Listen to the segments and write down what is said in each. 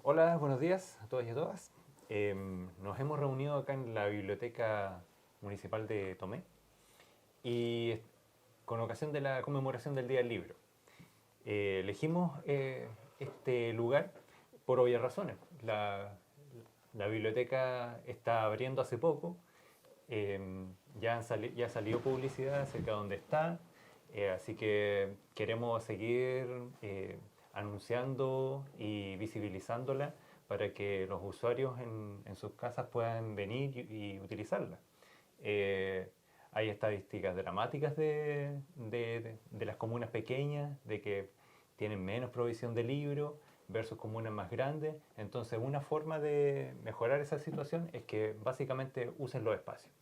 Hola, buenos días a todos y a todas. Nos hemos reunido acá en la Biblioteca Municipal de Tomé y con ocasión de la conmemoración del Día del Libro. Elegimos este lugar por obvias razones. La biblioteca está abriendo hace poco, ya salió publicidad acerca de dónde está, así que queremos seguir anunciando y visibilizándola para que los usuarios en sus casas puedan venir y utilizarla. Eh, Hay estadísticas dramáticas de las comunas pequeñas, de que tienen menos provisión de libros versus comunas más grandes. Entonces, una forma de mejorar esa situación es que básicamente usen los espacios.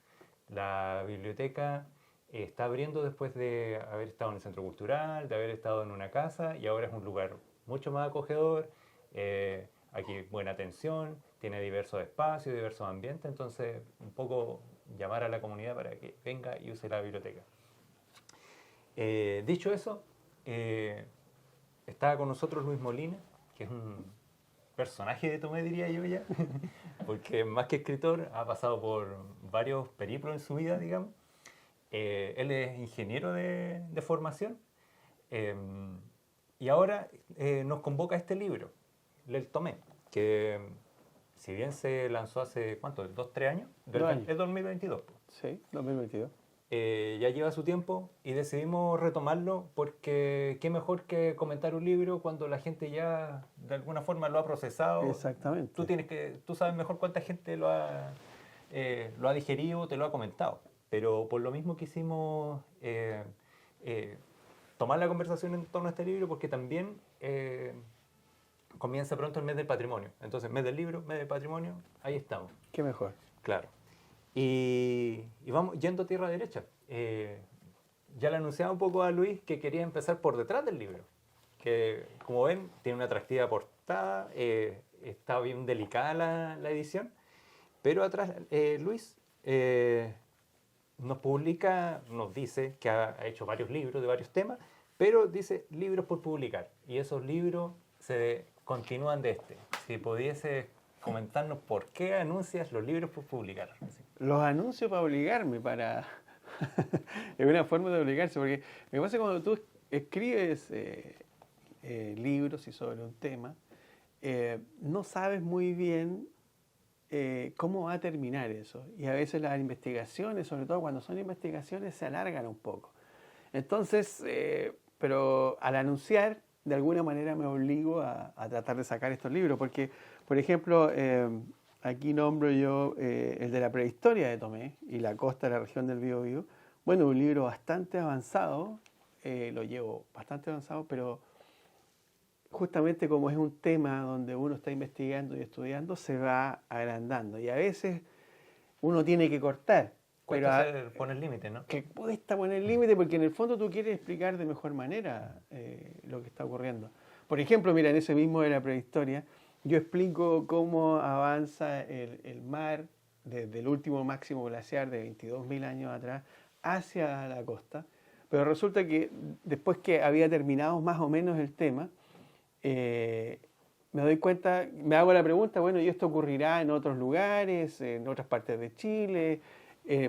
La biblioteca está abriendo después de haber estado en el centro cultural, de haber estado en una casa, y ahora es un lugar mucho más acogedor. Aquí buena atención, tiene diversos espacios, diversos ambientes, entonces un poco llamar a la comunidad para que venga y use la biblioteca. Dicho eso, está con nosotros Luis Molina, que es un personaje de Tomé, diría yo ya, porque más que escritor ha pasado por varios periplos en su vida, digamos. Él es ingeniero de formación, eh, y ahora nos convoca a este libro, El Tomé, que si bien se lanzó hace, ¿cuánto? ¿2, 3 años? Dos años. Es 2022. Sí, 2022. Ya lleva su tiempo y decidimos retomarlo porque qué mejor que comentar un libro cuando la gente ya de alguna forma lo ha procesado. Exactamente. Tú sabes mejor cuánta gente lo ha digerido, te lo ha comentado. Pero por lo mismo quisimos eh, tomar la conversación en torno a este libro porque también comienza pronto el mes del patrimonio. Entonces, mes del libro, mes del patrimonio, ahí estamos. Qué mejor. Claro. Y vamos yendo a tierra derecha. Ya le anunciaba un poco a Luis que quería empezar por detrás del libro. Que, como ven, tiene una atractiva portada, está bien delicada la edición. Pero atrás, Luis nos dice que ha hecho varios libros de varios temas, pero dice libros por publicar. Y esos libros se continúan de este. Si pudiese comentarnos por qué anuncias los libros por publicar. Los anuncio para obligarme, para... es una forma de obligarse, porque me pasa cuando tú escribes libros y sobre un tema, no sabes muy bien cómo va a terminar eso. Y a veces las investigaciones, sobre todo cuando son investigaciones, se alargan un poco. Entonces, pero al anunciar, de alguna manera me obligo a tratar de sacar estos libros, porque, por ejemplo, aquí nombro yo el de la prehistoria de Tomé y la costa de la región del Biobío. Bueno, un libro bastante avanzado, lo llevo bastante avanzado, pero justamente como es un tema donde uno está investigando y estudiando, se va agrandando. Y a veces uno tiene que cortar. Cuesta poner límite, ¿no? Que cuesta poner límite porque en el fondo tú quieres explicar de mejor manera lo que está ocurriendo. Por ejemplo, mira, en ese mismo de la prehistoria, yo explico cómo avanza el mar desde el último máximo glaciar de 22.000 años atrás hacia la costa, pero resulta que después que había terminado más o menos el tema, me doy cuenta, me hago la pregunta, bueno, ¿y esto ocurrirá en otros lugares, en otras partes de Chile,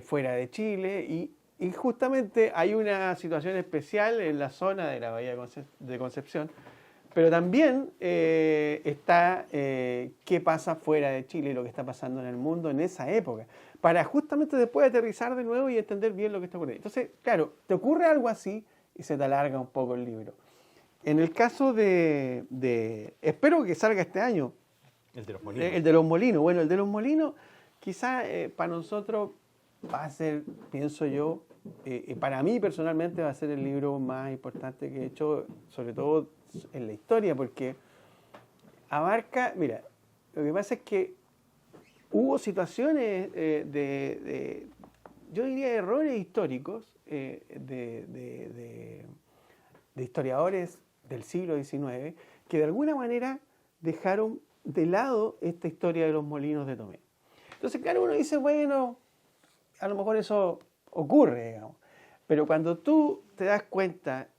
fuera de Chile? Y justamente hay una situación especial en la zona de la Bahía de Concepción, pero también está qué pasa fuera de Chile y lo que está pasando en el mundo en esa época, para justamente después aterrizar de nuevo y entender bien lo que está ocurriendo. Entonces, claro, te ocurre algo así y se te alarga un poco el libro. En el caso espero que salga este año. El de los molinos. El de los molinos. Bueno, el de los molinos quizás para nosotros va a ser, pienso yo, para mí personalmente va a ser el libro más importante que he hecho, sobre todo en la historia, porque abarca, mira, lo que pasa es que hubo situaciones yo diría errores históricos de historiadores del siglo XIX que de alguna manera dejaron de lado esta historia de los molinos de Tomé. Entonces, claro, uno dice, bueno, a lo mejor eso ocurre, digamos. Pero cuando tú te das cuenta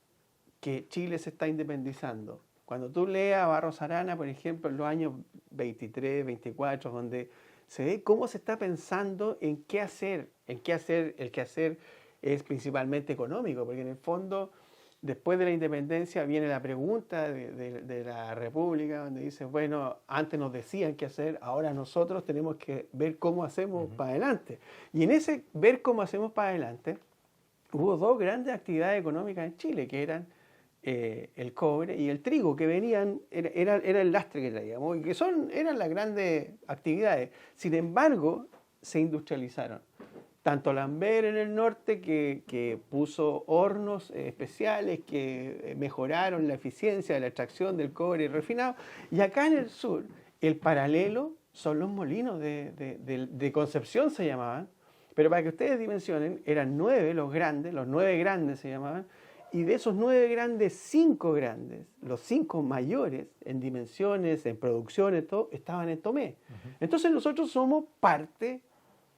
que Chile se está independizando, Cuando tú lees a Barros Arana, por ejemplo, en los años 23, 24, donde se ve cómo se está pensando en qué hacer. El quehacer es principalmente económico, porque en el fondo, después de la independencia, viene la pregunta de la República, donde dice, bueno, antes nos decían qué hacer, ahora nosotros tenemos que ver cómo hacemos para adelante. Y en ese ver cómo hacemos para adelante, hubo dos grandes actividades económicas en Chile, que eran el cobre y el trigo, que venían, era el lastre que traíamos, y que eran las grandes actividades. Sin embargo, se industrializaron. Tanto Lambert en el norte, que puso hornos especiales que mejoraron la eficiencia de la extracción del cobre refinado, y acá en el sur, el paralelo son los molinos de Concepción, se llamaban, pero para que ustedes dimensionen, eran 9 los grandes, 9 grandes se llamaban, y de esos 9 grandes, 5 grandes, los 5 mayores en dimensiones, en producciones, todo, estaban en Tomé. Entonces nosotros somos parte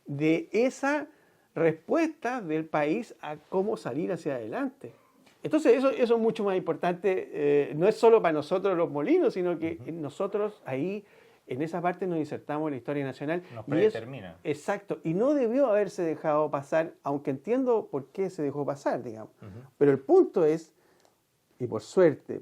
de esa respuesta del país a cómo salir hacia adelante. Entonces eso es mucho más importante, no es solo para nosotros los molinos, sino que nosotros ahí, en esa parte nos insertamos en la historia nacional. Nos predetermina. Exacto, y no debió haberse dejado pasar, aunque entiendo por qué se dejó pasar, digamos. Pero el punto es, y por suerte,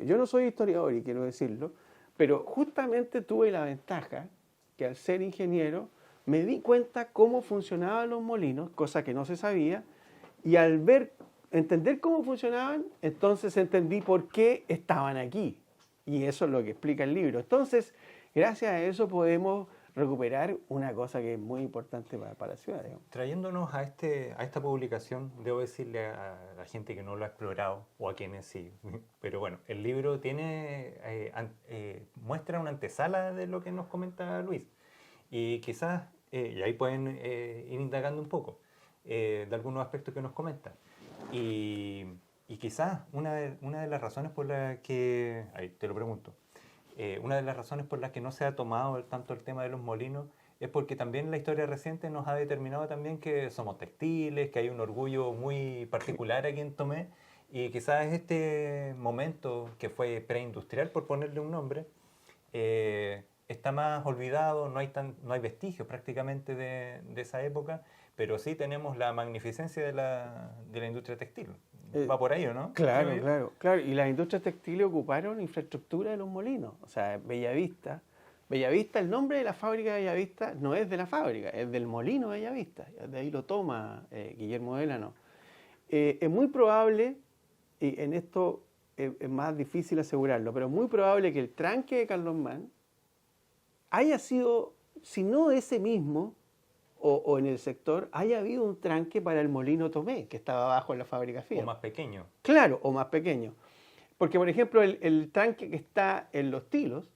yo no soy historiador y quiero decirlo, pero justamente tuve la ventaja que al ser ingeniero me di cuenta cómo funcionaban los molinos, cosa que no se sabía, y al entender cómo funcionaban, entonces entendí por qué estaban aquí. Y eso es lo que explica el libro. Entonces, gracias a eso podemos recuperar una cosa que es muy importante para la ciudad. Digamos. Trayéndonos a esta publicación, debo decirle a la gente que no lo ha explorado, o a quienes sí, pero bueno, el libro muestra una antesala de lo que nos comenta Luis. Y quizás, y ahí pueden ir indagando un poco de algunos aspectos que nos comenta. Y quizás una de las razones por las que, ahí te lo pregunto, una de las razones por las que no se ha tomado tanto el tema de los molinos es porque también la historia reciente nos ha determinado también que somos textiles, que hay un orgullo muy particular aquí en Tomé, y quizás este momento que fue preindustrial, por ponerle un nombre, está más olvidado, no hay vestigios prácticamente de esa época, pero sí tenemos la magnificencia de la industria textil. Va por ahí, ¿o no? Claro. Y las industrias textiles ocuparon infraestructura de los molinos. O sea, Bellavista, el nombre de la fábrica de Bellavista no es de la fábrica, es del molino de Bellavista. De ahí lo toma Guillermo Delano. Es muy probable, y en esto es más difícil asegurarlo, pero es muy probable que el tranque de Carlos Mann haya sido, si no ese mismo, o en el sector, haya habido un tranque para el molino Tomé, que estaba abajo en la fábrica Fiat. O más pequeño. Claro, o más pequeño. Porque, por ejemplo, el tranque que está en Los Tilos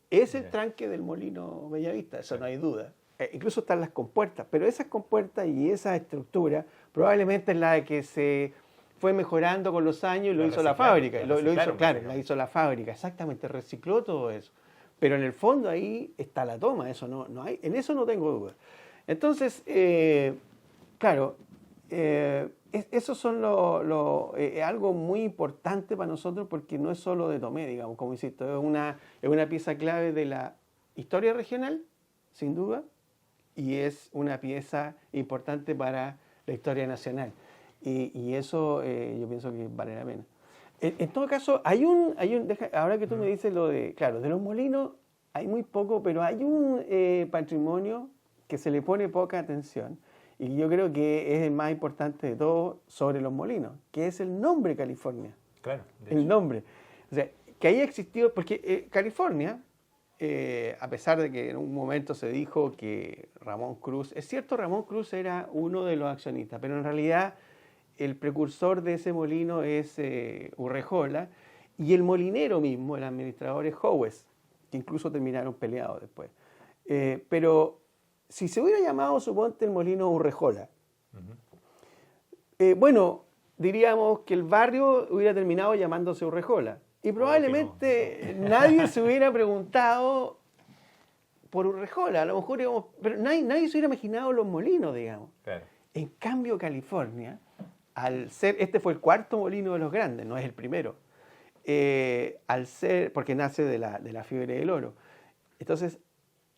es el tranque del molino Bellavista, eso no hay duda. Incluso están las compuertas, pero esas compuertas y esa estructura probablemente es la que se fue mejorando con los años y lo hizo la fábrica. La hizo la fábrica, exactamente, recicló todo eso. Pero en el fondo ahí está la toma, eso no hay, en eso no tengo duda. Entonces, eso son algo muy importante para nosotros porque no es solo de Tomé, digamos, como insisto, es una pieza clave de la historia regional, sin duda, y es una pieza importante para la historia nacional. Y eso yo pienso que vale la pena. En todo caso, ahora que tú me dices lo de los molinos, hay muy poco, pero hay un patrimonio que se le pone poca atención, y yo creo que es el más importante de todo sobre los molinos, que es el nombre California. Claro. El nombre. O sea, que haya existido, porque California, a pesar de que en un momento se dijo que Ramón Cruz, es cierto, Ramón Cruz era uno de los accionistas, pero en realidad el precursor de ese molino es Urrejola, y el molinero mismo, el administrador es Howes, que incluso terminaron peleados después. Pero si se hubiera llamado, suponte, el molino Urrejola, bueno, diríamos que el barrio hubiera terminado llamándose Urrejola. Y probablemente nadie se hubiera preguntado por Urrejola. A lo mejor, digamos, pero nadie se hubiera imaginado los molinos, digamos. Claro. En cambio, California, este fue el cuarto molino de los grandes, no es el primero. al ser, porque nace de la fiebre del oro. Entonces,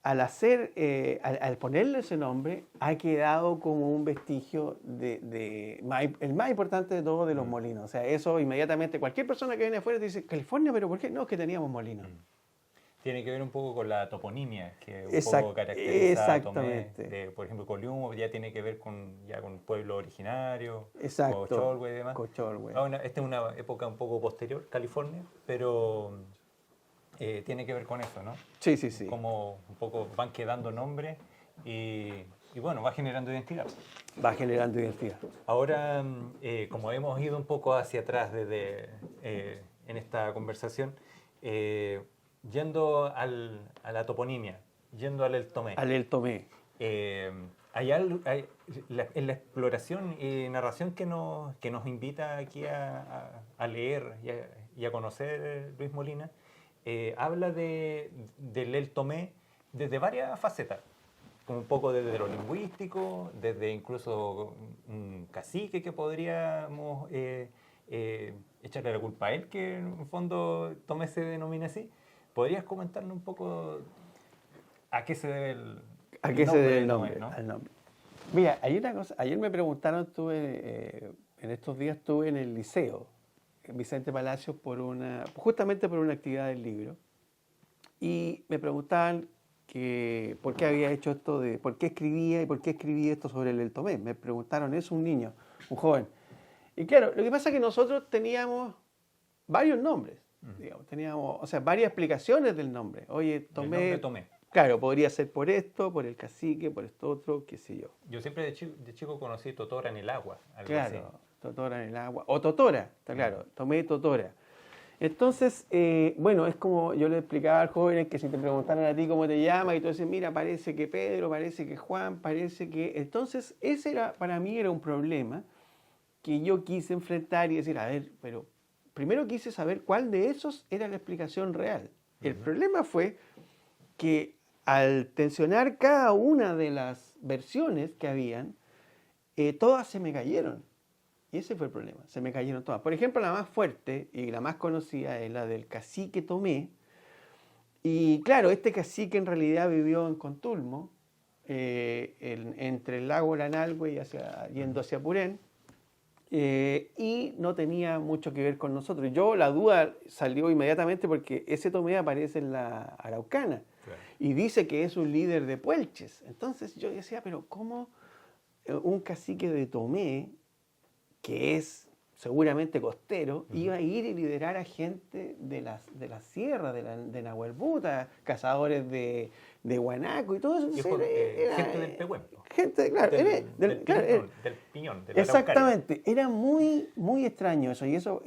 al ponerle ese nombre, ha quedado como un vestigio el más importante de todos, de los molinos. O sea, eso inmediatamente, cualquier persona que viene afuera te dice, California, ¿pero por qué? No, es que teníamos molinos. Tiene que ver un poco con la toponimia, que un poco caracteriza a Tomé. Por ejemplo, Coliumo ya tiene que ver con pueblo originario, Cocholwe y demás. Bueno, esta es una época un poco posterior, California, pero tiene que ver con eso, ¿no? Sí, sí, sí. Como un poco van quedando nombres y bueno, va generando identidad. Va generando identidad. Ahora, como hemos ido un poco hacia atrás en esta conversación, yendo a la toponimia, yendo al El Tomé. Al El Tomé. En la exploración y narración que nos invita aquí a leer y a conocer Luis Molina, habla del El Tomé desde varias facetas, como un poco desde lo lingüístico, desde incluso un cacique que podríamos echarle la culpa a él, que en el fondo Tomé se denomina así. ¿Podrías comentarnos un poco a qué se debe el nombre, ¿no? Al nombre? Mira, hay una cosa. Ayer me preguntaron, en estos días estuve en el liceo, en Vicente Palacios, justamente por una actividad del libro. Y me preguntaban por qué había hecho esto, por qué escribía y por qué escribí esto sobre el Tomé. Me preguntaron eso, un niño, un joven. Y claro, lo que pasa es que nosotros teníamos varios nombres. Digamos, teníamos, varias explicaciones del nombre. Oye, Tomé. Claro, podría ser por esto, por el cacique, por esto otro, qué sé yo. Yo siempre de chico conocí Totora en el agua. Claro, así. Totora en el agua. O Totora, está claro. Tomé Totora. Entonces, bueno, es como yo le explicaba a los jóvenes que si te preguntaran a ti cómo te llamas y tú dices, mira, parece que Pedro, parece que Juan, parece que... Entonces, para mí era un problema que yo quise enfrentar y decir, a ver, pero primero quise saber cuál de esos era la explicación real. El problema fue que al tensionar cada una de las versiones que habían, todas se me cayeron. Y ese fue el problema, se me cayeron todas. Por ejemplo, la más fuerte y la más conocida es la del cacique Tomé. Y claro, este cacique en realidad vivió en Contulmo, entre el lago Lanalhue y yendo hacia Purén. Y no tenía mucho que ver con nosotros. La duda salió inmediatamente porque ese Tomé aparece en la Araucana, claro, y dice que es un líder de Puelches. Entonces yo decía, pero ¿cómo un cacique de Tomé, que es seguramente costero, iba a ir y liderar a gente de la sierra, de Nahuelbuta, cazadores de guanaco y todo eso? Gente del Pehuempo. Gente, claro, del Piñón, de la exactamente. Araucaria. Era muy, muy extraño eso, y eso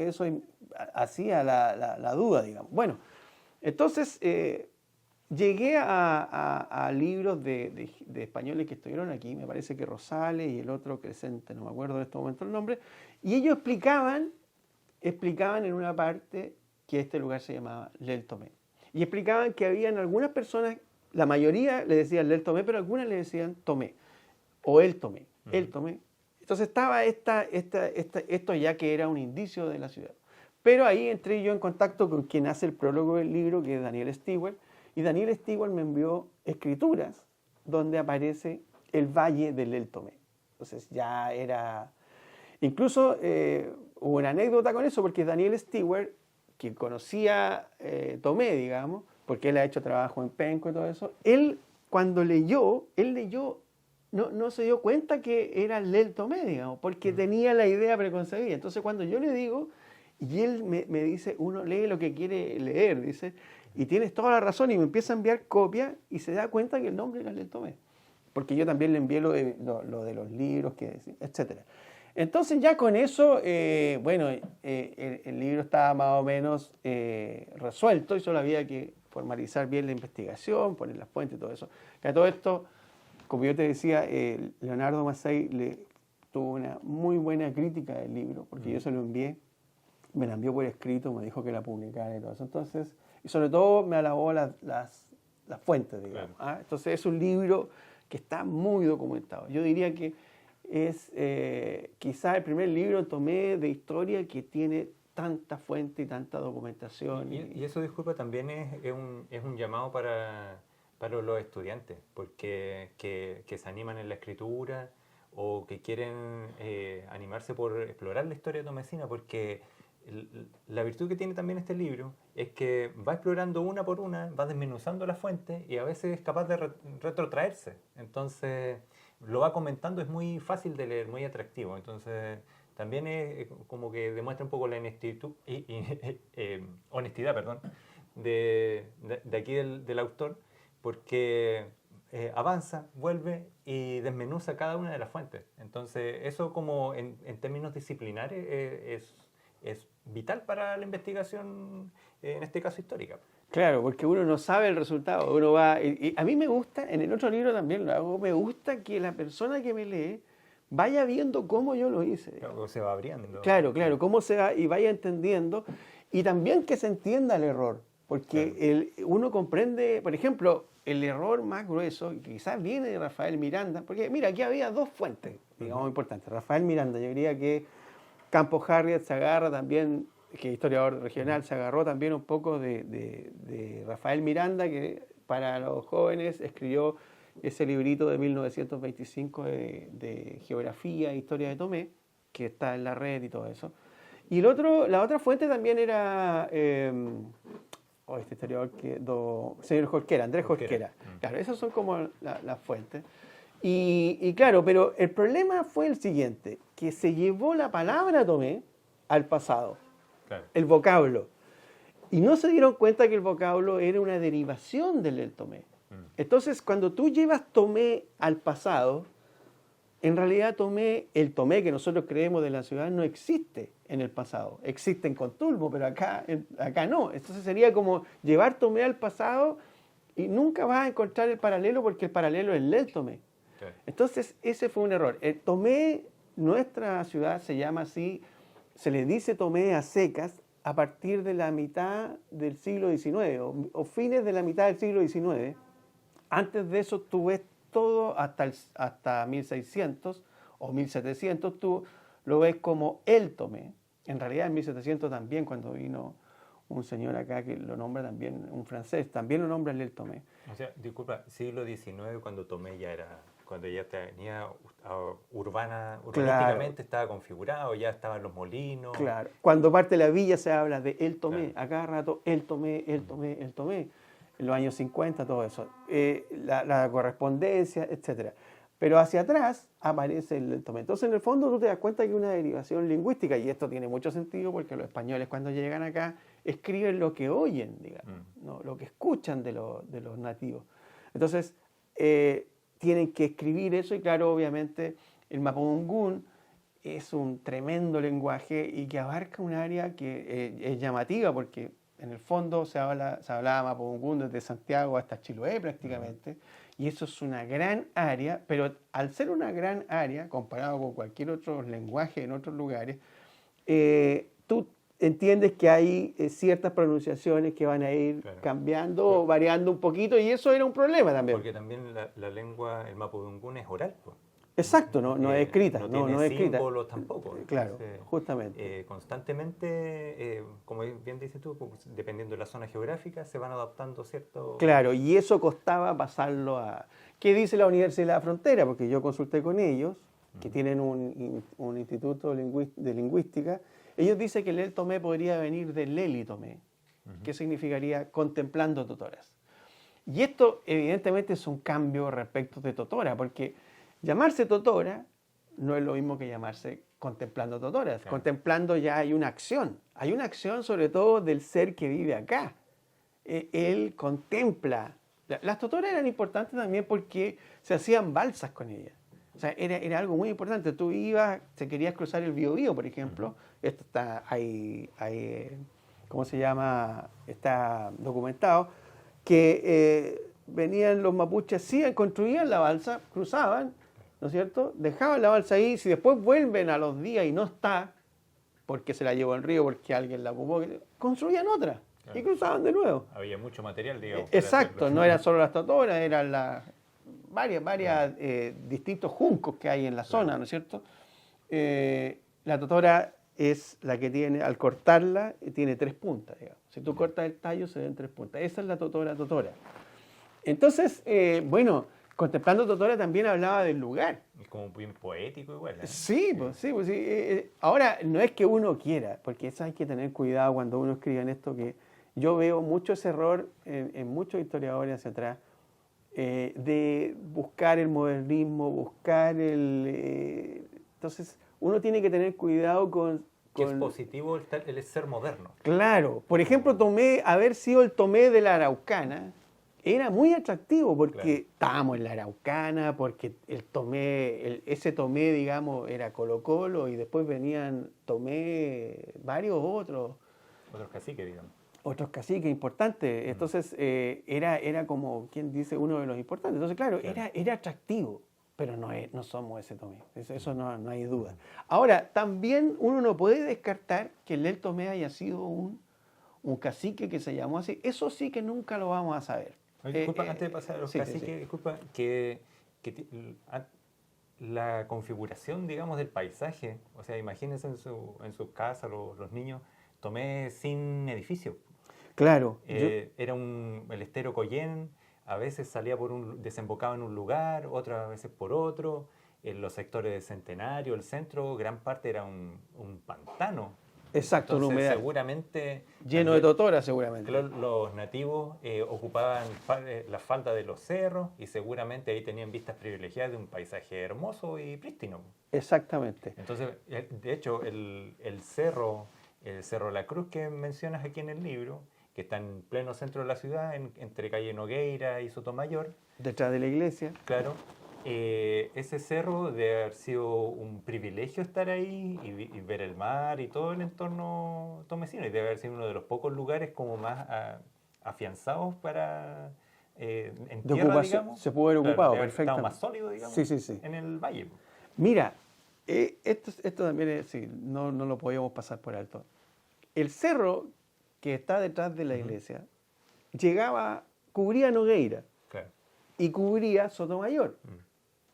hacía la duda, digamos. Bueno, entonces llegué a libros de españoles que estuvieron aquí, me parece que Rosales y el otro Crescente, no me acuerdo en este momento el nombre, y ellos explicaban en una parte que este lugar se llamaba L'El Tomé. Y explicaban que habían algunas personas, la mayoría le decían L'El Tomé, pero algunas le decían Tomé, o El Tomé, El Tomé. Entonces estaba esto ya que era un indicio de la ciudad. Pero ahí entré yo en contacto con quien hace el prólogo del libro, que es Daniel Stewart, y Daniel Stewart me envió escrituras donde aparece el valle del El Tomé. Entonces ya era... Incluso hubo una anécdota con eso, porque Daniel Stewart, que conocía Tomé, digamos, porque él ha hecho trabajo en Penco y todo eso, él cuando leyó, no se dio cuenta que era el Tomé, digamos, porque tenía la idea preconcebida. Entonces cuando yo le digo, y él me dice, uno lee lo que quiere leer, dice, y tienes toda la razón, y me empieza a enviar copias y se da cuenta que el nombre era el Tomé. Porque yo también le envié lo de los libros, etc. Entonces ya con eso, el libro estaba más o menos resuelto, y solo había que formalizar bien la investigación, poner las fuentes y todo eso. Que a todo esto, como yo te decía, Leonardo Mazzei tuvo una muy buena crítica del libro, porque yo se lo envié, me la envió por escrito, me dijo que la publicara y todo eso. Entonces, y sobre todo me alabó las fuentes, digamos. Claro. Entonces es un libro que está muy documentado. Yo diría que es quizás el primer libro Tomé de historia que tiene tanta fuente y tanta documentación. Y eso, disculpa, también es un llamado para los estudiantes, porque que se animan en la escritura o que quieren animarse por explorar la historia tomesina, porque la virtud que tiene también este libro es que va explorando una por una, va desmenuzando las fuentes y a veces es capaz de retrotraerse. Entonces, lo va comentando, es muy fácil de leer, muy atractivo. Entonces, también es como que demuestra un poco la honestidad, perdón, de aquí del autor, porque avanza, vuelve y desmenuza cada una de las fuentes. Entonces, eso como en términos disciplinares es vital para la investigación, en este caso histórica. Claro, porque uno no sabe el resultado, uno va... Y a mí me gusta, en el otro libro también lo hago, me gusta que la persona que me lee vaya viendo cómo yo lo hice. Claro, se va abriendo. Claro, cómo se va y vaya entendiendo. Y también que se entienda el error, porque claro, uno comprende, por ejemplo, el error más grueso, que quizás viene de Rafael Miranda, porque mira, aquí había dos fuentes, digamos, importantes. Rafael Miranda, yo diría que Campos Harriet se agarra también, que es historiador regional, se agarró también un poco de Rafael Miranda, que para los jóvenes escribió ese librito de 1925 de geografía e historia de Tomé, que está en la red y todo eso. Y la otra fuente también era este historiador señor Jorquera, Andrés Jorquera. Claro, esas son como las fuentes. Y claro, pero el problema fue el siguiente, que se llevó la palabra Tomé al pasado, claro, el vocablo. Y no se dieron cuenta que el vocablo era una derivación del Tomé. Entonces, cuando tú llevas Tomé al pasado, en realidad el Tomé que nosotros creemos de la ciudad no existe en el pasado. Existe en Contulmo, pero acá no. Entonces sería como llevar Tomé al pasado y nunca vas a encontrar el paralelo porque el paralelo es el Tomé. Okay. Entonces, ese fue un error. Tomé, nuestra ciudad se llama así, se le dice Tomé a secas a partir de la mitad del siglo XIX o fines de la mitad del siglo XIX. Antes de eso tú ves todo hasta 1600 o 1700, tú lo ves como el Tomé. En realidad en 1700 también, cuando vino un señor acá que lo nombra también, un francés, también lo nombra el Tomé. O sea, disculpa, siglo XIX cuando Tomé cuando ya tenía urbanísticamente, claro, estaba configurado, ya estaban los molinos. Claro, cuando parte la villa se habla de el Tomé, claro, a cada rato el Tomé, en los años 50, todo eso, la correspondencia, etc. Pero hacia atrás aparece el Tomé. Entonces, en el fondo, tú te das cuenta que hay una derivación lingüística, y esto tiene mucho sentido porque los españoles cuando llegan acá escriben lo que oyen, digamos, ¿no? Lo que escuchan de los nativos. Entonces, tienen que escribir eso y claro, obviamente, el mapudungún es un tremendo lenguaje y que abarca un área que es llamativa porque en el fondo se hablaba mapudungún desde Santiago hasta Chiloé prácticamente, y eso es una gran área, pero al ser una gran área, comparado con cualquier otro lenguaje en otros lugares, tú entiendes que hay ciertas pronunciaciones que van a ir, claro, cambiando o variando un poquito, y eso era un problema también. Porque también la lengua, el mapudungún es oral, pues. Exacto, no es escrita. No tiene símbolos tampoco. Claro, justamente. Constantemente, como bien dices tú, dependiendo de la zona geográfica, se van adaptando ciertos... Claro, y eso costaba pasarlo a... ¿Qué dice la Universidad de la Frontera? Porque yo consulté con ellos, que tienen un instituto de lingüística. Ellos dicen que el Tomé podría venir del Leli Tomé, que significaría contemplando totoras. Y esto, evidentemente, es un cambio respecto de totora, porque llamarse totora no es lo mismo que llamarse contemplando totoras. Claro. Contemplando ya hay una acción sobre todo del ser que vive acá. Él contempla. Las totoras eran importantes también porque se hacían balsas con ellas. O sea, era algo muy importante. Tú ibas, te querías cruzar el Biobío, por ejemplo. Esto está ahí, ¿cómo se llama? Está documentado. Que venían los mapuches, sí, construían la balsa, cruzaban, ¿no es cierto? Dejaban la balsa ahí, si después vuelven a los días y no está, porque se la llevó el río, porque alguien la ocupó, construían otra, claro, y cruzaban de nuevo. Había mucho material, digamos. Exacto, no eran solo las totoras, eran varias distintos juncos que hay en la zona, ¿no es cierto? La totora es la que tiene, al cortarla, tiene 3 puntas, digamos. Si tú cortas el tallo, se ven 3 puntas. Esa es la totora totora. Entonces, bueno, contemplando totora también hablaba del lugar. Es como bien poético igual, ¿eh? Sí, pues sí. Ahora, no es que uno quiera, porque eso hay que tener cuidado cuando uno escribe en esto, que yo veo mucho ese error en muchos historiadores hacia atrás, de buscar el modernismo, buscar entonces, uno tiene que tener cuidado con... Que es positivo el ser moderno. Claro. Por ejemplo, haber sido el Tomé de la Araucana era muy atractivo porque estábamos en la Araucana, porque ese Tomé, digamos, era Colo-Colo y después venían varios otros. Otros caciques, digamos. Otros caciques importantes. Entonces, era como, quien dice, uno de los importantes. Entonces, claro. Era atractivo. Pero no somos ese Tomé, eso no hay duda. Ahora, también uno no puede descartar que el Tomé haya sido un cacique que se llamó así. Eso sí que nunca lo vamos a saber. Disculpa, antes de pasar a los caciques, disculpa, que la configuración, digamos, del paisaje, o sea, imagínense en su casa los niños, Tomé sin edificio. Claro. Era el estero Coyén. A veces salía desembocaba en un lugar, otras veces por otro. En los sectores de Centenario, el centro, gran parte era un pantano. Exacto, entonces, un humedal. Seguramente... Lleno de totora, seguramente. Los nativos ocupaban la falda de los cerros y seguramente ahí tenían vistas privilegiadas de un paisaje hermoso y prístino. Exactamente. Entonces, de hecho, el cerro La Cruz que mencionas aquí en el libro, que está en pleno centro de la ciudad, entre calle Nogueira y Sotomayor. Detrás de la iglesia. Claro. Ese cerro debe haber sido un privilegio estar ahí y ver el mar y todo el entorno tomecino. Y debe haber sido uno de los pocos lugares como más afianzados para... en de tierra, ocupación, digamos. se pudo haber ocupado, perfectamente. perfectamente. Más sólido, digamos, sí. en el valle. Mira, esto también no lo podíamos pasar por alto. El cerro que está detrás de la iglesia, cubría Nogueira y cubría Sotomayor.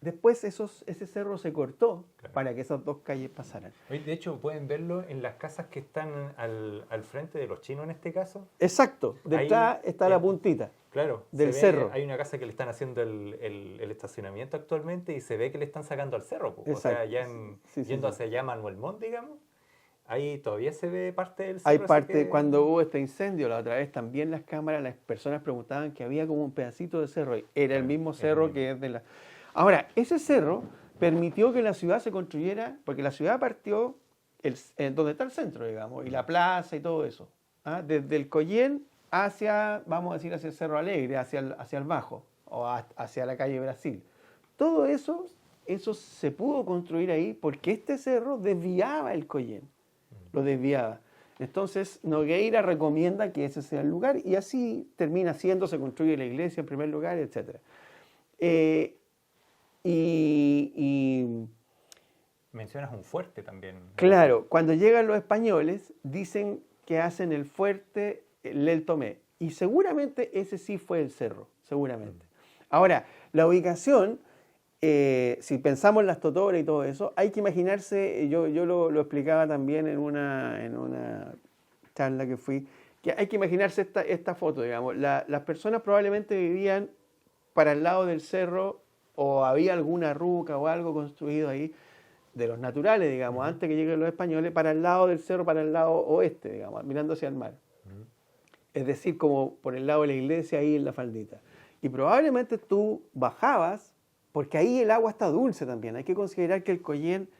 Después ese cerro se cortó para que esas dos calles pasaran. De hecho, pueden verlo en las casas que están al frente de los chinos en este caso. Exacto, detrás está la puntita del cerro. Hay una casa que le están haciendo el estacionamiento actualmente y se ve que le están sacando al cerro. O sea, ya yendo hacia allá Manuel Montt, digamos. Ahí todavía se ve parte del cerro. Hay parte, cuando hubo este incendio, la otra vez también las cámaras, las personas preguntaban que había como un pedacito de cerro. Era el mismo cerro que es de la... Ahora, ese cerro permitió que la ciudad se construyera, porque la ciudad partió donde está el centro, digamos, y la plaza y todo eso. Desde el Coyén hacia, vamos a decir, hacia el Cerro Alegre, hacia el Bajo, o hacia la calle Brasil. Todo eso se pudo construir ahí porque este cerro desviaba el Coyén. Lo desviaba. Entonces, Nogueira recomienda que ese sea el lugar y así termina siendo, se construye la iglesia en primer lugar, etc. Mencionas un fuerte también. Claro, cuando llegan los españoles, dicen que hacen el fuerte El Tomé. Y seguramente ese sí fue el cerro, seguramente. Ahora, la ubicación... si pensamos en las totoras y todo eso, hay que imaginarse, yo lo explicaba también en una charla que fui, que hay que imaginarse esta foto, digamos. Las personas probablemente vivían para el lado del cerro o había alguna ruca o algo construido ahí, de los naturales, digamos, antes que lleguen los españoles, para el lado del cerro, para el lado oeste, digamos, mirando hacia el mar. Es decir, como por el lado de la iglesia, ahí en la faldita. Y probablemente tú bajabas, porque ahí el agua está dulce también. Hay que considerar que el Coyén,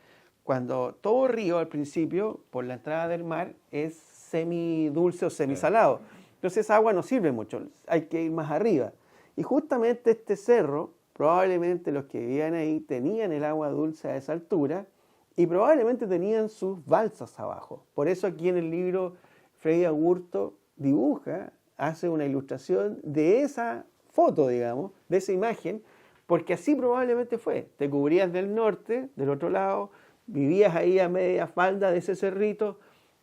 cuando todo río al principio, por la entrada del mar, es semidulce o semisalado. Entonces esa agua no sirve mucho, hay que ir más arriba. Y justamente este cerro, probablemente los que vivían ahí tenían el agua dulce a esa altura y probablemente tenían sus balsas abajo. Por eso aquí en el libro Freddy Agurto dibuja, hace una ilustración de esa foto, digamos, de esa imagen, porque así probablemente fue. Te cubrías del norte, del otro lado, vivías ahí a media falda de ese cerrito,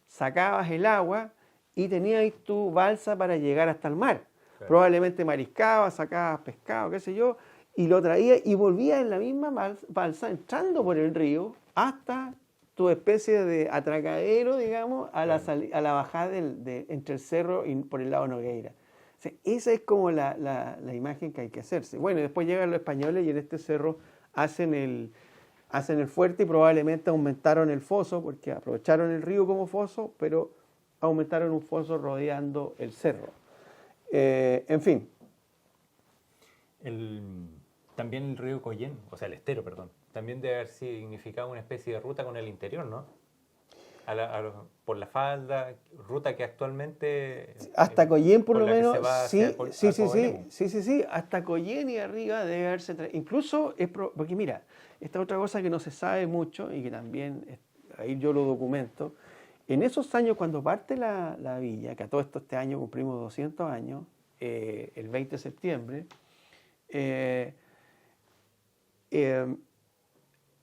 sacabas el agua y tenías tu balsa para llegar hasta el mar. Claro. Probablemente mariscabas, sacabas pescado, qué sé yo, y lo traías y volvías en la misma balsa, entrando por el río hasta tu especie de atracadero, digamos, a la, Claro. a la bajada entre el cerro y por el lado Nogueira. O sea, esa es como la imagen que hay que hacerse. Bueno, y después llegan los españoles y en este cerro hacen el fuerte y probablemente aumentaron el foso, porque aprovecharon el río como foso, pero aumentaron un foso rodeando el cerro. En fin, El, también el río Coyén, o sea, el estero, perdón, también debe haber significado una especie de ruta con el interior, ¿no? Por la falda, ruta que actualmente hasta Coyén por por lo la que se menos, va hacia sí, sí, sí, sí, Alcobenimo. sí, sí, sí, hasta Coyén y arriba debe haberse, incluso, porque mira, esta otra cosa que no se sabe mucho y que también, ahí yo lo documento, en esos años cuando parte la villa, que a todo esto este año cumplimos 200 años, el 20 de septiembre, eh, eh,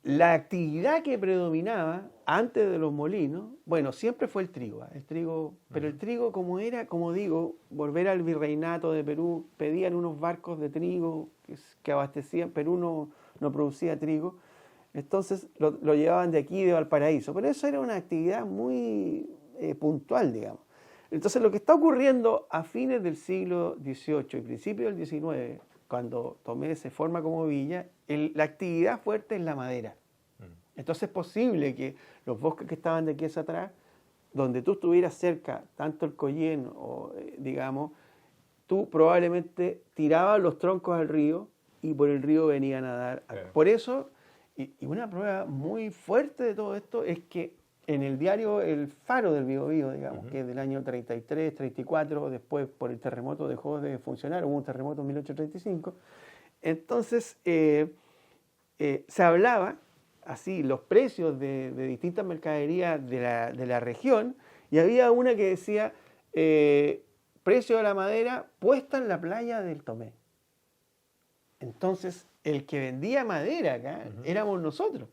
la actividad que predominaba antes de los molinos, bueno, siempre fue el trigo, pero el trigo como era, como digo, volver al virreinato de Perú, pedían unos barcos de trigo que abastecían, Perú no producía trigo, entonces lo llevaban de aquí, de Valparaíso, pero eso era una actividad muy puntual, digamos. Entonces lo que está ocurriendo a fines del siglo XVIII y principios del XIX, cuando Tomé se forma como villa, la actividad fuerte es la madera. Entonces es posible que los bosques que estaban de aquí hacia atrás, donde tú estuvieras cerca, tanto el Coyén o digamos, tú probablemente tirabas los troncos al río y por el río venían a dar. Claro. Por eso, y una prueba muy fuerte de todo esto es que en el diario El Faro del Biobío, digamos, que es del año 33, 34, después por el terremoto dejó de funcionar, hubo un terremoto en 1835, entonces se hablaba así los precios de distintas mercaderías de la región y había una que decía precio de la madera puesta en la playa del Tomé. Entonces, el que vendía madera acá éramos nosotros.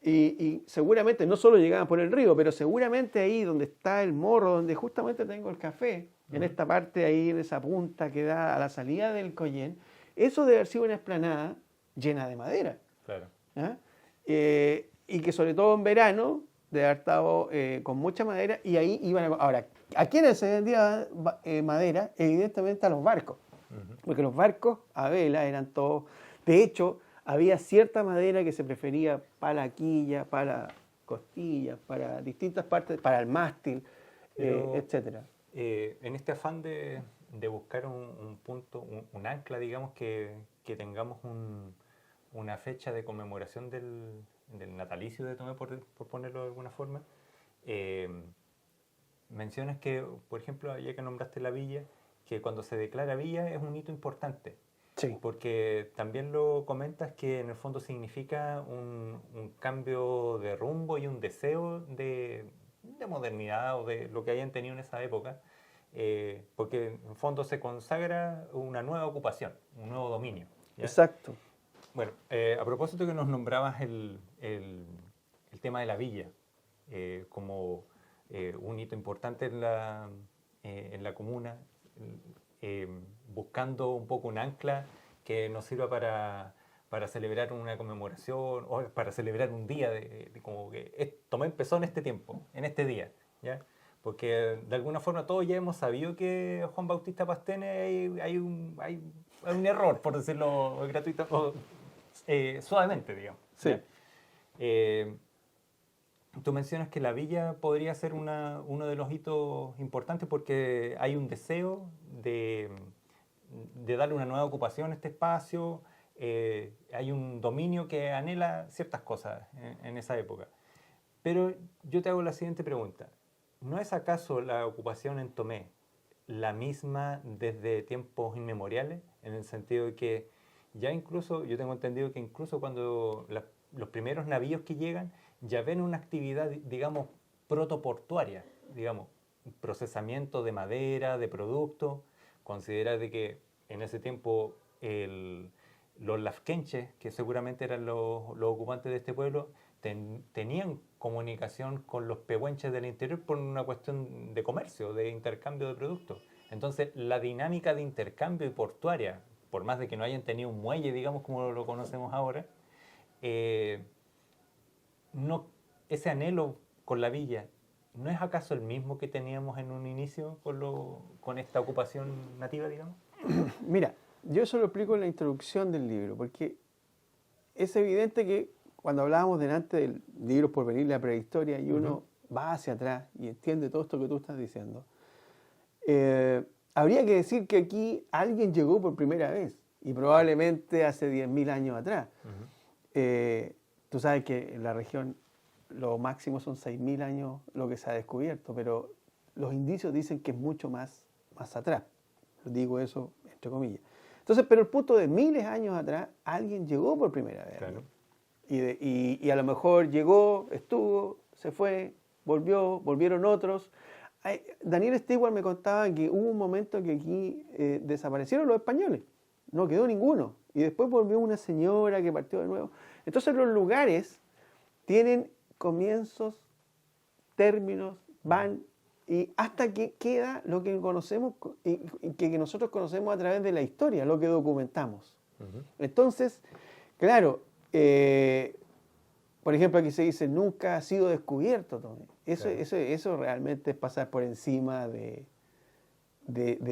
Y seguramente no solo llegaban por el río, pero seguramente ahí donde está el morro, donde justamente tengo el café, en esta parte ahí, en esa punta que da a la salida del Coyén, eso debe haber sido una explanada llena de madera. Claro. ¿Ah? Y que sobre todo en verano debe haber estado con mucha madera y ahí iban a... Ahora, ¿a quiénes se vendía madera? Evidentemente a los barcos, porque los barcos a vela eran todos... De hecho, había cierta madera que se prefería para la quilla, para la costilla, para distintas partes, para el mástil, Pero etcétera. en este afán de buscar un punto, un ancla, digamos, que tengamos una fecha de conmemoración del natalicio de Tomé, por ponerlo de alguna forma, eh, mencionas que, por ejemplo, ya que nombraste la villa, que cuando se declara villa es un hito importante. Sí. Porque también lo comentas que en el fondo significa un cambio de rumbo y un deseo de modernidad o de lo que hayan tenido en esa época, porque en el fondo se consagra una nueva ocupación, un nuevo dominio. ¿Ya? Exacto. Bueno, a propósito que nos nombrabas el tema de la villa como un hito importante en la comuna, buscando un poco un ancla que nos sirva para celebrar una conmemoración o para celebrar un día como que Tomé empezó en este tiempo, en este día, ¿ya? Porque de alguna forma todos ya hemos sabido que Juan Bautista Pastene hay un error, por decirlo gratuito, suavemente, digamos. Sí. ¿Ya? Tú mencionas que la villa podría ser uno de los hitos importantes porque hay un deseo de darle una nueva ocupación a este espacio, hay un dominio que anhela ciertas cosas en esa época. Pero yo te hago la siguiente pregunta. ¿No es acaso la ocupación en Tomé la misma desde tiempos inmemoriales? En el sentido de que ya incluso, yo tengo entendido que incluso cuando los primeros navíos que llegan ya ven una actividad, digamos, protoportuaria, digamos, procesamiento de madera, de productos. Considera de que en ese tiempo los lafkenches, que seguramente eran los ocupantes de este pueblo, tenían comunicación con los pehuenches del interior por una cuestión de comercio, de intercambio de productos. Entonces, la dinámica de intercambio y portuaria, por más de que no hayan tenido un muelle, digamos, como lo conocemos ahora, no, ese anhelo con la villa, ¿no es acaso el mismo que teníamos en un inicio con esta ocupación nativa, digamos? Mira, yo eso lo explico en la introducción del libro, porque es evidente que cuando hablábamos delante del libro Por venir la prehistoria y uno va hacia atrás y entiende todo esto que tú estás diciendo, habría que decir que aquí alguien llegó por primera vez y probablemente hace 10.000 años atrás. Tú sabes que en la región lo máximo son 6.000 años lo que se ha descubierto, pero los indicios dicen que es mucho más atrás. Digo eso entre comillas. Entonces, pero el punto de miles de años atrás, alguien llegó por primera vez. Claro. Y a lo mejor llegó, estuvo, se fue, volvieron otros. Daniel Stewart me contaba que hubo un momento que aquí desaparecieron los españoles, no quedó ninguno. Y después volvió una señora que partió de nuevo. Entonces los lugares tienen comienzos, términos, van, y hasta que queda lo que conocemos y que nosotros conocemos a través de la historia, lo que documentamos. Entonces, claro, por ejemplo, aquí se dice, nunca ha sido descubierto, Tomé. Eso realmente es pasar por encima de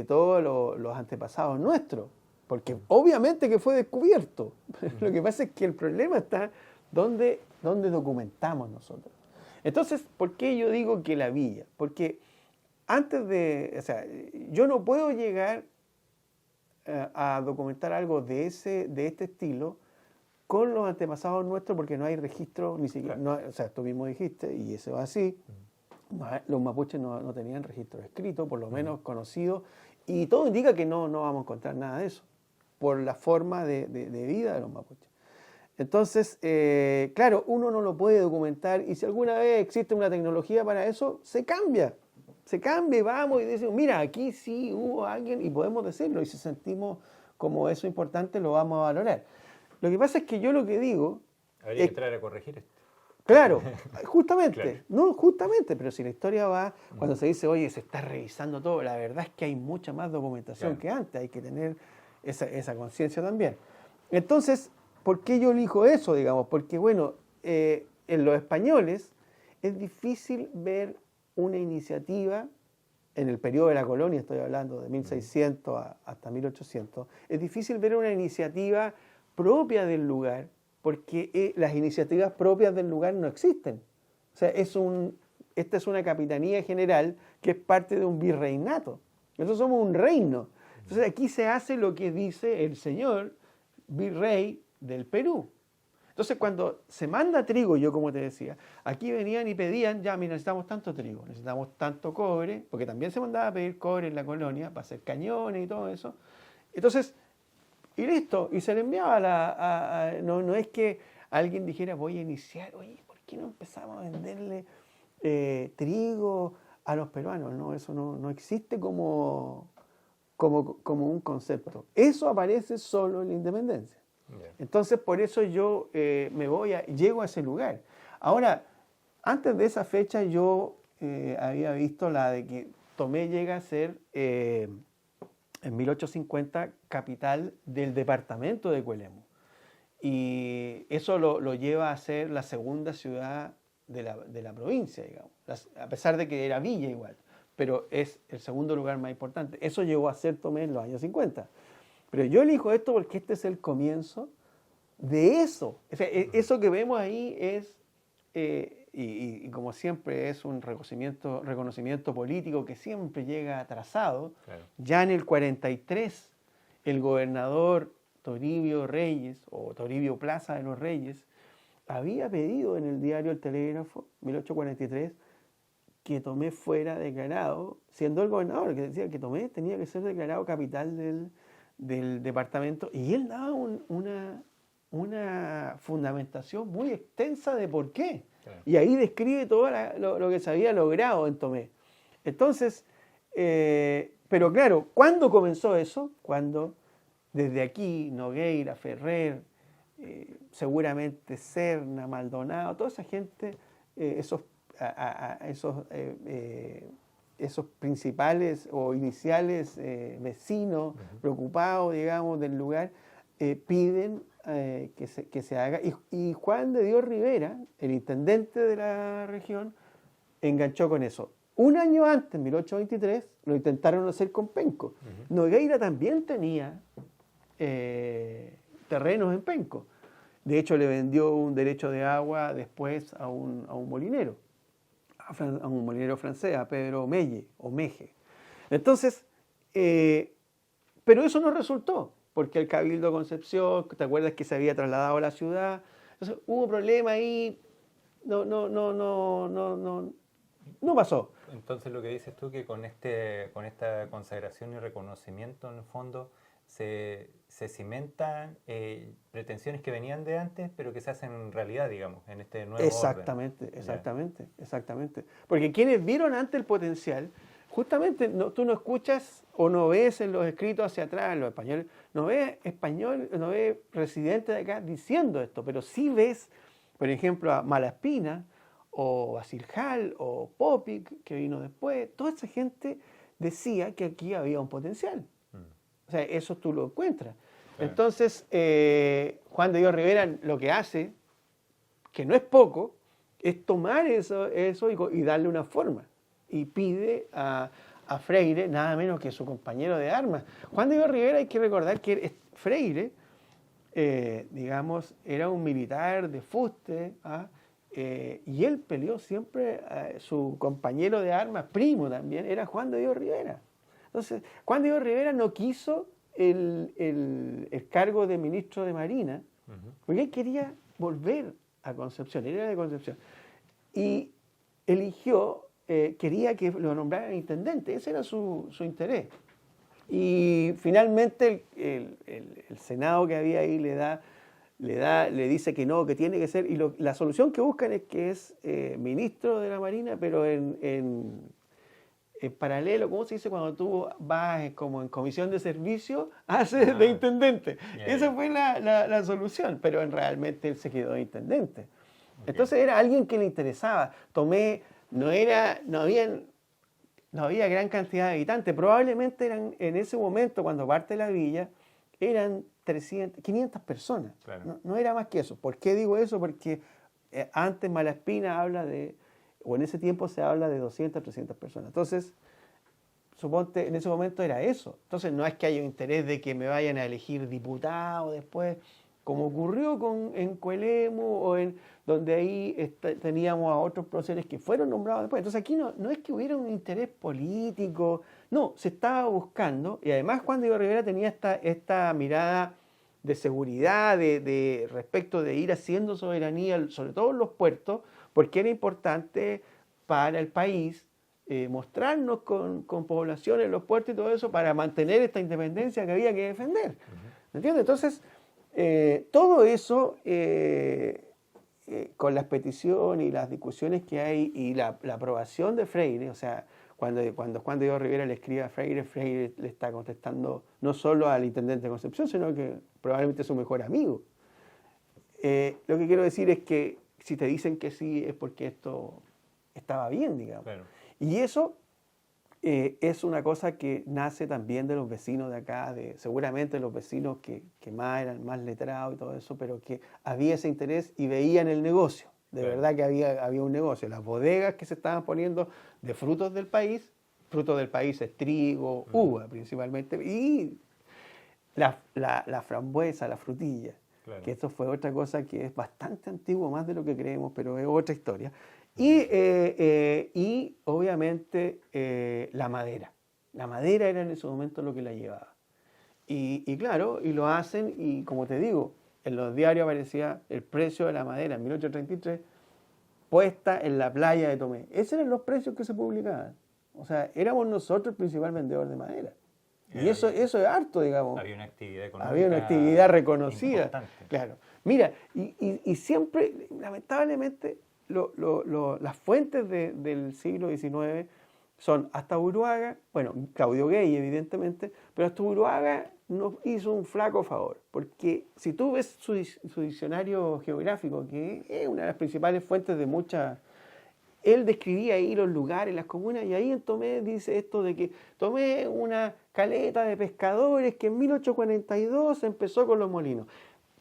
todos los antepasados nuestros, porque obviamente que fue descubierto. Lo que pasa es que el problema está donde documentamos nosotros. Entonces, ¿por qué yo digo que la villa? Porque yo no puedo llegar a documentar algo de este estilo con los antepasados nuestros porque no hay registro, ni siquiera, tú mismo dijiste, y eso es así, los mapuches no tenían registro escrito, por lo menos conocido, y todo indica que no vamos a encontrar nada de eso, por la forma de vida de los mapuches. Entonces, claro, uno no lo puede documentar, y si alguna vez existe una tecnología para eso, se cambia y vamos y decimos, mira, aquí sí hubo alguien, y podemos decirlo, y si sentimos como eso importante, lo vamos a valorar. Lo que pasa es que yo lo que digo... Habría que entrar a corregir esto. Claro, justamente, pero si la historia va, cuando se dice, oye, se está revisando todo, la verdad es que hay mucha más documentación que antes, hay que tener esa conciencia también. Entonces, ¿por qué yo elijo eso, digamos? Porque, bueno, en los españoles es difícil ver una iniciativa, en el periodo de la colonia, estoy hablando de 1600 hasta 1800, es difícil ver una iniciativa propia del lugar, porque las iniciativas propias del lugar no existen. O sea, esta es una capitanía general que es parte de un virreinato. Nosotros somos un reino. Entonces aquí se hace lo que dice el señor virrey del Perú. Entonces cuando se manda trigo, yo como te decía, aquí venían y pedían, ya, mira, necesitamos tanto trigo, necesitamos tanto cobre, porque también se mandaba a pedir cobre en la colonia para hacer cañones y todo eso. Entonces, y listo, y se le enviaba no es que alguien dijera, voy a iniciar, oye, ¿por qué no empezamos a venderle trigo a los peruanos? No, eso no existe como un concepto. Eso aparece solo en la independencia. Entonces, por eso yo llego a ese lugar. Ahora, antes de esa fecha yo había visto la de que Tomé llega a ser, en 1850, capital del departamento de Coelemu. Y eso lo lleva a ser la segunda ciudad de la provincia, digamos. A pesar de que era villa igual, pero es el segundo lugar más importante. Eso llegó a ser Tomé en los años 50. Pero yo elijo esto porque este es el comienzo de eso. O sea, eso que vemos ahí es, y como siempre es un reconocimiento político que siempre llega atrasado. Claro. Ya en el 43, el gobernador Toribio Reyes, o Toribio Plaza de los Reyes, había pedido en el diario El Telégrafo, 1843, que Tomé fuera declarado, siendo el gobernador, que decía que Tomé tenía que ser declarado capital del departamento, y él daba una fundamentación muy extensa de por qué. Claro. Y ahí describe todo lo que se había logrado en Tomé. Entonces, pero claro, ¿cuándo comenzó eso? Cuando desde aquí Nogueira, Ferrer, seguramente Serna, Maldonado, toda esa gente, esos principales o iniciales vecinos preocupados, digamos, del lugar, piden que se haga. Y Juan de Dios Rivera, el intendente de la región, enganchó con eso. Un año antes, en 1823, lo intentaron hacer con Penco. Nogueira también tenía terrenos en Penco. De hecho, le vendió un derecho de agua después a un molinero, a un molinero francés, a Pedro Melle o Meje. Entonces, pero eso no resultó, porque el Cabildo de Concepción, ¿te acuerdas que se había trasladado a la ciudad? Entonces, hubo problema ahí, no pasó. Entonces lo que dices tú que con esta consagración y reconocimiento en el fondo se cimentan pretensiones que venían de antes, pero que se hacen realidad, digamos, en este nuevo Exactamente. Porque quienes vieron antes el potencial, justamente tú no escuchas o no ves en los escritos hacia atrás, en los españoles, no ves residentes de acá diciendo esto, pero sí ves, por ejemplo, a Malaspina, o Basiljal, o Popic, que vino después. Toda esa gente decía que aquí había un potencial. O sea, eso tú lo encuentras. Claro. Entonces, Juan de Dios Rivera lo que hace, que no es poco, es tomar eso y darle una forma. Y pide a Freire, nada menos que su compañero de armas. Juan de Dios Rivera, hay que recordar que Freire, digamos, era un militar de fuste, y él peleó siempre, su compañero de armas, primo también, era Juan de Dios Rivera. Entonces, Juan de Dios Rivera no quiso el cargo de ministro de Marina, porque él quería volver a Concepción, él era de Concepción, y eligió, quería que lo nombraran intendente, ese era su interés. Y finalmente el Senado que había ahí le dice que no, que tiene que ser, y la solución que buscan es que es ministro de la Marina, pero en paralelo, ¿cómo se dice? Cuando tú vas como en comisión de servicio, haces de intendente. Esa fue la solución, pero realmente él se quedó de intendente. Entonces era alguien que le interesaba. Tomé, no había gran cantidad de habitantes, probablemente eran en ese momento, cuando parte la villa, eran 500 personas, claro. No era más que eso. ¿Por qué digo eso? Porque antes Malaspina habla o en ese tiempo se habla de 200, 300 personas. Entonces, suponte, en ese momento era eso. Entonces no es que haya un interés de que me vayan a elegir diputado después, como ocurrió en Coelemu o donde ahí teníamos a otros próceres que fueron nombrados después. Entonces aquí no es que hubiera un interés político, no, se estaba buscando, y además Juan de Dios Rivera tenía esta mirada de seguridad, de respecto de ir haciendo soberanía, sobre todo en los puertos, porque era importante para el país mostrarnos con población en los puertos y todo eso para mantener esta independencia que había que defender. ¿Me entiendes? Entonces, todo eso, con las peticiones y las discusiones que hay y la aprobación de Freire, o sea, cuando Juan de Dios Rivera le escribe a Freire, Freire le está contestando no solo al intendente de Concepción, sino que probablemente es su mejor amigo. Lo que quiero decir es que si te dicen que sí es porque esto estaba bien, digamos. Claro. Y eso es una cosa que nace también de los vecinos de acá, seguramente los vecinos que eran más letrados y todo eso, pero que había ese interés y veían el negocio. De verdad que había un negocio. Las bodegas que se estaban poniendo de frutos del país es trigo, uva principalmente, y la frambuesa, la frutilla, claro. Que esto fue otra cosa que es bastante antiguo, más de lo que creemos, pero es otra historia. Y obviamente la madera. La madera era en ese momento lo que la llevaba. Y claro, y lo hacen, y como te digo, en los diarios aparecía el precio de la madera en 1833 puesta en la playa de Tomé. Esos eran los precios que se publicaban. O sea, éramos nosotros el principal vendedor de madera. Y eso es harto, digamos. Había una actividad económica. Había una actividad reconocida. Importante. Claro. Mira, y siempre, lamentablemente, las fuentes del siglo XIX son hasta Uruaga, bueno, Claudio Gay evidentemente, pero hasta Uruaga nos hizo un flaco favor, porque si tú ves su diccionario geográfico, que es una de las principales fuentes de muchas, él describía ahí los lugares, las comunas, y ahí en Tomé dice esto de que Tomé es una caleta de pescadores que en 1842 empezó con los molinos.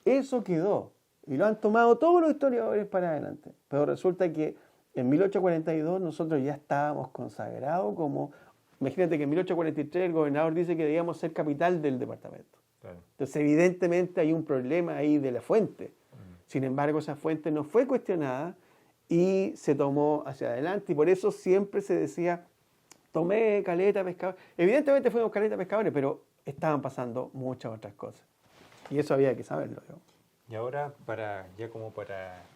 eso quedó. Y lo han tomado todos los historiadores para adelante. Pero resulta que en 1842 nosotros ya estábamos consagrados como... Imagínate que en 1843 el gobernador dice que debíamos ser capital del departamento. Claro. Entonces evidentemente hay un problema ahí de la fuente. Sin embargo, esa fuente no fue cuestionada y se tomó hacia adelante. Y por eso siempre se decía, tomé caleta pescadores. Evidentemente fuimos caleta pescadores, pero estaban pasando muchas otras cosas. Y eso había que saberlo. ¿No? Y ahora, para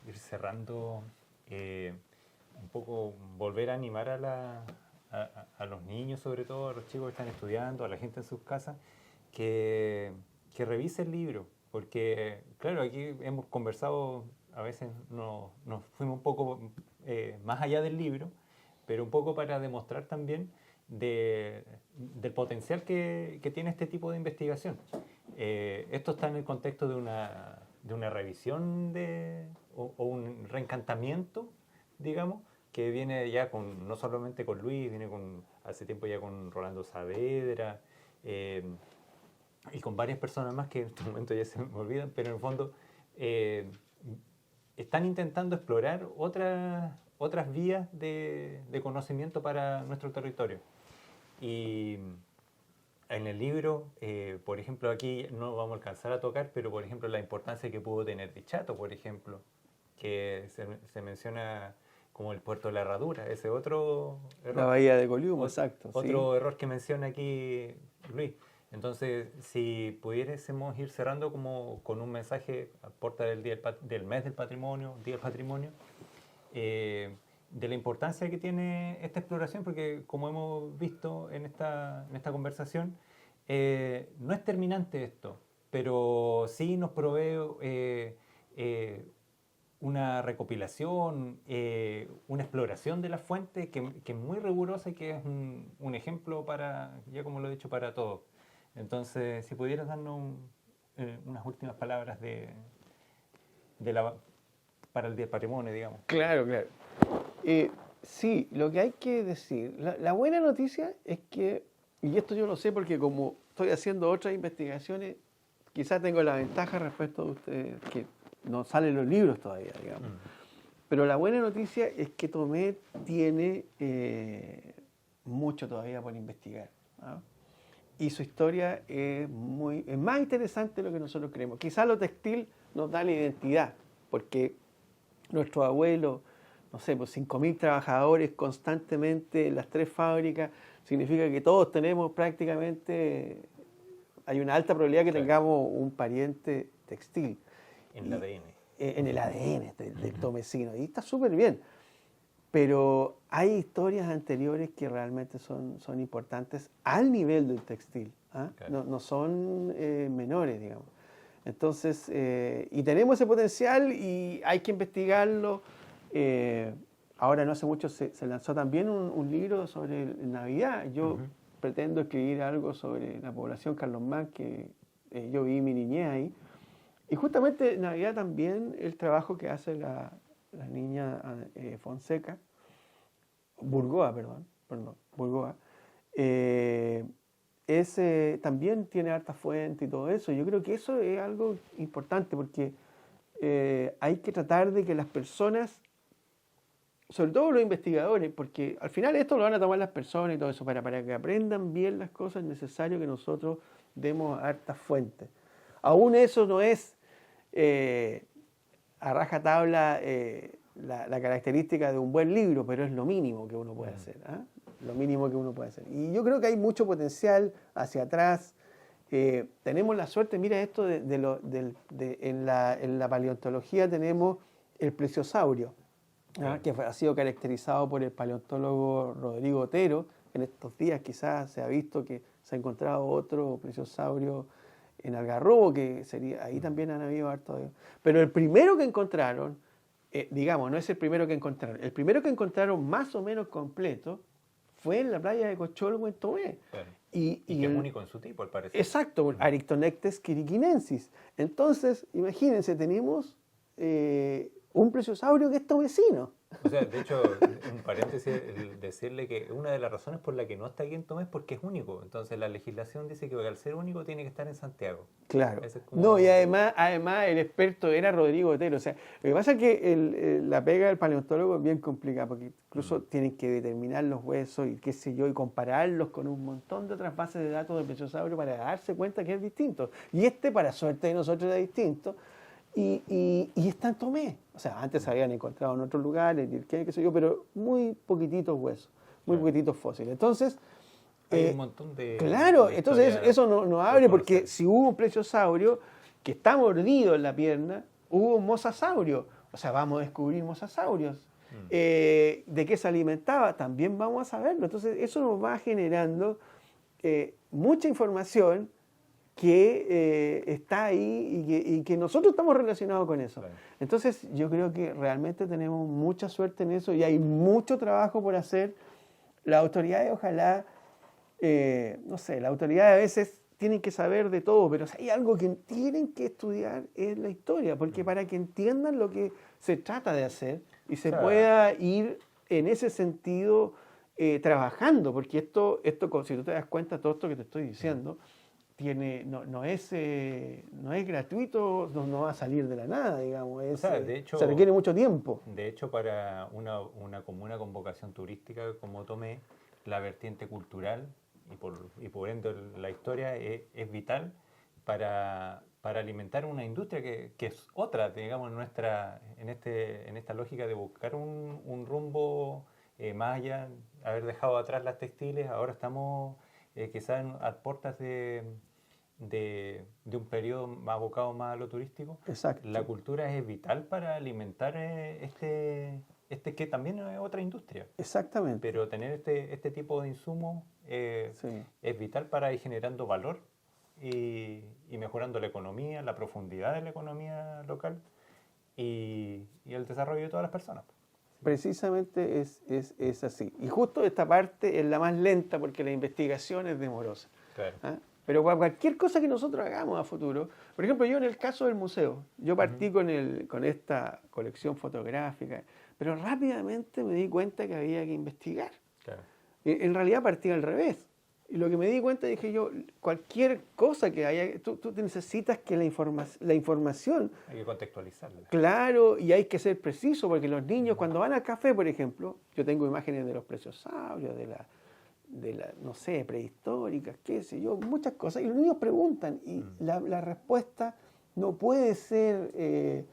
ir cerrando, un poco volver a animar a los niños, sobre todo a los chicos que están estudiando, a la gente en sus casas, que revise el libro. Porque, claro, aquí hemos conversado, a veces nos fuimos un poco más allá del libro, pero un poco para demostrar también del potencial que tiene este tipo de investigación. Esto está en el contexto de una revisión o un reencantamiento, digamos, que viene ya no solamente con Luis, viene hace tiempo ya con Rolando Saavedra, y con varias personas más que en este momento ya se me olvidan, pero en el fondo están intentando explorar otras vías de conocimiento para nuestro territorio. Y en el libro, por ejemplo, aquí no vamos a alcanzar a tocar, pero por ejemplo la importancia que pudo tener Dichato, por ejemplo, que se menciona como el puerto de la Herradura, ese otro error. La bahía de Coliumo, exacto. Otro error que menciona aquí Luis. Entonces, si pudiésemos ir cerrando como con un mensaje a puerta del mes del patrimonio, Día del Patrimonio, de la importancia que tiene esta exploración, porque como hemos visto en esta conversación, no es terminante esto, pero sí nos provee una recopilación, una exploración de las fuentes que es muy rigurosa y que es un ejemplo para, ya como lo he dicho, para todos. Entonces, si pudieras darnos unas últimas palabras para el Día del Patrimonio, digamos. Claro, claro. Sí, lo que hay que decir, la buena noticia es que, y esto yo lo sé porque como estoy haciendo otras investigaciones, quizás tengo la ventaja respecto a ustedes, que no salen los libros todavía, digamos. Pero la buena noticia es que Tomé tiene mucho todavía por investigar, ¿no? Y su historia es más interesante de lo que nosotros creemos. Quizás lo textil nos da la identidad, porque nuestros abuelos, no sé, pues 5.000 trabajadores constantemente en las 3 fábricas, significa que todos tenemos prácticamente, hay una alta probabilidad que tengamos un pariente textil. En el ADN. En el ADN del tomecino, y está súper bien. Pero hay historias anteriores que realmente son importantes al nivel del textil, ¿ah? Claro. No son menores, digamos. Entonces, y tenemos ese potencial y hay que investigarlo. Ahora no hace mucho se lanzó también un libro sobre Navidad. Yo pretendo escribir algo sobre la población Carlomán, que yo vi mi niñez ahí. Y justamente Navidad también, el trabajo que hace la niña Fonseca, Burgoa, también tiene harta fuente y todo eso. Yo creo que eso es algo importante porque hay que tratar de que las personas, sobre todo los investigadores, porque al final esto lo van a tomar las personas y todo eso, para que aprendan bien las cosas es necesario que nosotros demos hartas fuentes. Aún eso no es a rajatabla la característica de un buen libro, pero es lo mínimo que uno puede hacer, ¿eh? Lo mínimo que uno puede hacer. Y yo creo que hay mucho potencial hacia atrás. Tenemos la suerte, mira esto, en la paleontología tenemos el plesiosaurio, ¿ah? Que ha sido caracterizado por el paleontólogo Rodrigo Otero. En estos días quizás se ha visto que se ha encontrado otro plesiosaurio en Algarrobo, que sería, ahí también han habido harto. Pero el primero que encontraron, digamos, no es el primero que encontraron, el primero que encontraron más o menos completo fue en la playa de Cocholwo, en Tomé. Claro. Y que es único en su tipo, al parecer. Exacto, Arictonectes quiriquinensis. Entonces, imagínense, tenemos un plesiosaurio que es tu vecino. O sea, de hecho, un paréntesis, decirle que una de las razones por la que no está aquí en Tomé es porque es único. Entonces la legislación dice que al ser único tiene que estar en Santiago. Claro. Ese es como... No, y además el experto era Rodrigo Otero. O sea, lo que pasa es que la pega del paleontólogo es bien complicada, porque incluso tienen que determinar los huesos y qué sé yo, y compararlos con un montón de otras bases de datos del plesiosaurio para darse cuenta que es distinto. Y para suerte de nosotros, era distinto. Y está en Tomé. O sea, antes se habían encontrado en otros lugares, qué sé yo, pero muy poquititos huesos, muy poquititos fósiles. Entonces, hay un montón de... Claro, de entonces eso no abre, porque si hubo un plesiosaurio que está mordido en la pierna, hubo un mosasaurio. O sea, vamos a descubrir mosasaurios. ¿De qué se alimentaba? También vamos a saberlo. Entonces, eso nos va generando mucha información que está ahí y que nosotros estamos relacionados con eso. Claro. Entonces, yo creo que realmente tenemos mucha suerte en eso y hay mucho trabajo por hacer. Las autoridades, ojalá, no sé, las autoridades a veces tienen que saber de todo, pero si hay algo que tienen que estudiar es la historia, porque para que entiendan lo que se trata de hacer y se pueda ir en ese sentido trabajando, porque esto, si tú te das cuenta, todo esto que te estoy diciendo, no es gratuito, no va a salir de la nada, digamos. O sea, de hecho, se requiere mucho tiempo. De hecho, para una comuna con vocación turística como Tomé, la vertiente cultural y por ende la historia es vital para alimentar una industria que es otra, digamos, en esta lógica de buscar un rumbo más allá, haber dejado atrás las textiles. Ahora estamos quizás a puertas de un periodo más abocado más a lo turístico. Exacto. La cultura es vital para alimentar este que también es otra industria. Exactamente. Pero tener este tipo de insumos es vital para ir generando valor y mejorando la economía, la profundidad de la economía local y el desarrollo de todas las personas. Precisamente es así. Y justo esta parte es la más lenta porque la investigación es demorosa. Claro. ¿Ah? Pero cualquier cosa que nosotros hagamos a futuro, por ejemplo, yo en el caso del museo, yo partí con esta colección fotográfica, pero rápidamente me di cuenta que había que investigar. Claro. En realidad partí al revés. Y lo que me di cuenta, dije yo, cualquier cosa que haya, tú necesitas que la información... Hay que contextualizarla. Claro, y hay que ser preciso, porque los niños cuando van al café, por ejemplo, yo tengo imágenes de los plesiosaurios, de la no sé, prehistóricas, qué sé yo, muchas cosas, y los niños preguntan, y la respuesta no puede ser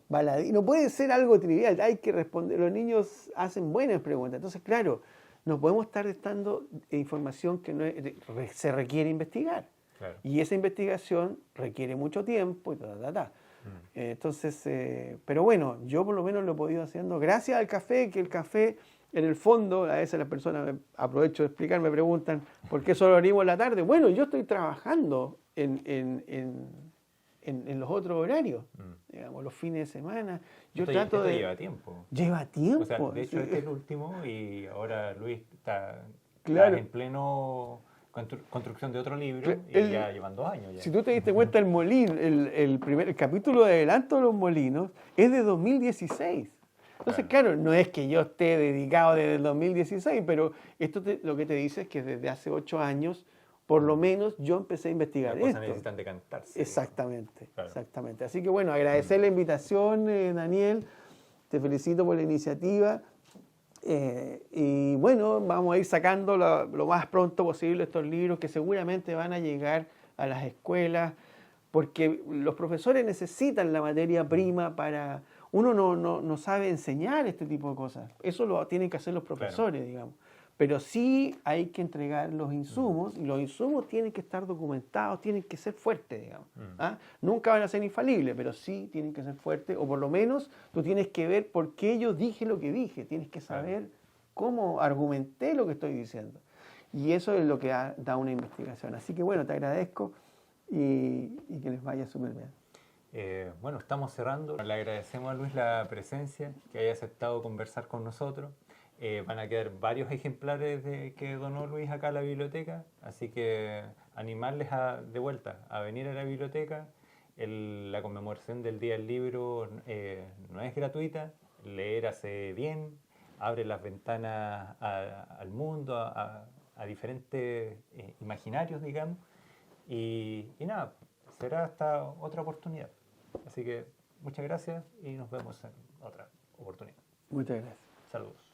baladí, no puede ser algo trivial, hay que responder, los niños hacen buenas preguntas, entonces claro, no podemos estar dando información que se requiere investigar. Claro. Y esa investigación requiere mucho tiempo y Entonces, pero bueno, yo por lo menos lo he podido haciendo gracias al café, que el café, en el fondo, a veces las personas, aprovecho de explicar, me preguntan, ¿por qué solo venimos en la tarde? Bueno, yo estoy trabajando en los otros horarios, digamos, los fines de semana. Yo trato de... lleva tiempo. Lleva tiempo. O sea, de hecho, este es el último y ahora Luis está claro. en pleno construcción de otro libro y ya llevan 2 años. Ya. Si tú te diste cuenta, el molino, el capítulo de adelanto de los molinos es de 2016. Entonces, claro, no es que yo esté dedicado desde el 2016, pero esto lo que te dice es que desde hace 8 años, por lo menos, yo empecé a investigar Las cosas esto. necesitan decantarse. Exactamente, claro. exactamente. Así que bueno, agradecer la invitación, Daniel. Te felicito por la iniciativa. Y bueno, vamos a ir sacando lo más pronto posible estos libros que seguramente van a llegar a las escuelas, porque los profesores necesitan la materia prima para... Uno no sabe enseñar este tipo de cosas. Eso lo tienen que hacer los profesores, digamos. Pero sí hay que entregar los insumos, y los insumos tienen que estar documentados, tienen que ser fuertes, digamos. ¿Ah? Nunca van a ser infalibles, pero sí tienen que ser fuertes, o por lo menos tú tienes que ver por qué yo dije lo que dije, tienes que saber cómo argumenté lo que estoy diciendo. Y eso es lo que da una investigación. Así que bueno, te agradezco y que les vaya súper bien. Bueno, estamos cerrando. Le agradecemos a Luis la presencia, que haya aceptado conversar con nosotros. Van a quedar varios ejemplares que donó Luis acá a la biblioteca, así que animarles de vuelta a venir a la biblioteca la conmemoración del Día del Libro no es gratuita, leer hace bien, abre las ventanas al mundo, a diferentes imaginarios, digamos, y nada, será hasta otra oportunidad. Así que muchas gracias y nos vemos en otra oportunidad. Muchas gracias. Saludos.